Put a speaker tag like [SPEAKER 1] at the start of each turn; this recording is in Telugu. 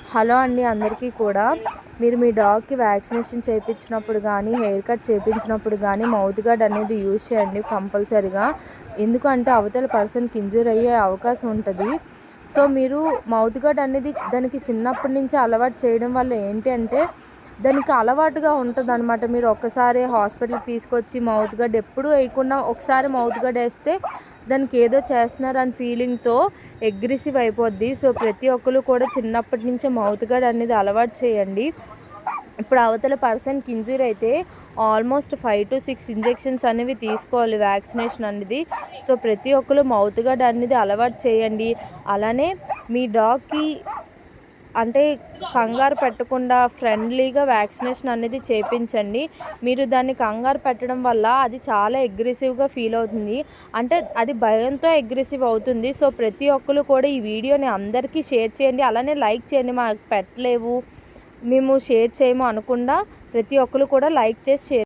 [SPEAKER 1] హలో అండి అందరికీ కూడా. మీరు మీ డాగ్‌కి వ్యాక్సినేషన్ చేయించినప్పుడు కానీ, హెయిర్ కట్ చేయించినప్పుడు కానీ మౌత్ గార్డ్ అనేది యూజ్ చేయండి కంపల్సరీగా. ఎందుకంటే అవతల పర్సన్‌కి ఇంజ్యూర్ అయ్యే అవకాశం ఉంటుంది. సో మీరు మౌత్ గార్డ్ అనేది దానికి చిన్నప్పటి నుంచి అలవాటు చేయడం వల్ల ఏంటి అంటే దానికి అలవాటుగా ఉంటుందన్నమాట. మీరు ఒక్కసారి హాస్పిటల్‌కి తీసుకొచ్చి మౌత్ గార్డ్ ఎప్పుడూ వేయకుండా ఒకసారి మౌత్ గార్డ్ వేస్తే దానికి ఏదో చేస్తున్నారని ఫీలింగ్‌తో అగ్రెసివ్ అయిపోద్ది. సో ప్రతి ఒక్కరు కూడా చిన్నప్పటి నుంచే మౌత్ గార్డ్ అనేది అలవాటు చేయండి. ఇప్పుడు అవతల పర్సన్‌కి ఇంజ్యూర్ అయితే ఆల్మోస్ట్ 5-6 ఇంజెక్షన్స్ అనేవి తీసుకోవాలి వ్యాక్సినేషన్ అనేది. సో ప్రతి ఒక్కరు మౌత్ గార్డ్ అనేది అలవాటు చేయండి. అలానే మీ డాగ్‌కి అంటే కంగారు పెట్టకుండా ఫ్రెండ్లీగా వ్యాక్సినేషన్ అనేది చేయించండి. మీరు దాన్ని కంగారు పెట్టడం వల్ల అది చాలా అగ్రెసివ్‌గా ఫీల్ అవుతుంది. అంటే అది భయంతో అగ్రెసివ్ అవుతుంది. సో ప్రతి ఒక్కరు కూడా ఈ వీడియోని అందరికీ షేర్ చేయండి. అలానే లైక్ చేయండి. మాకు పెట్టలేవు మేము షేర్ చేయము అనకుండా ప్రతి ఒక్కరు కూడా లైక్ చేసి షేర్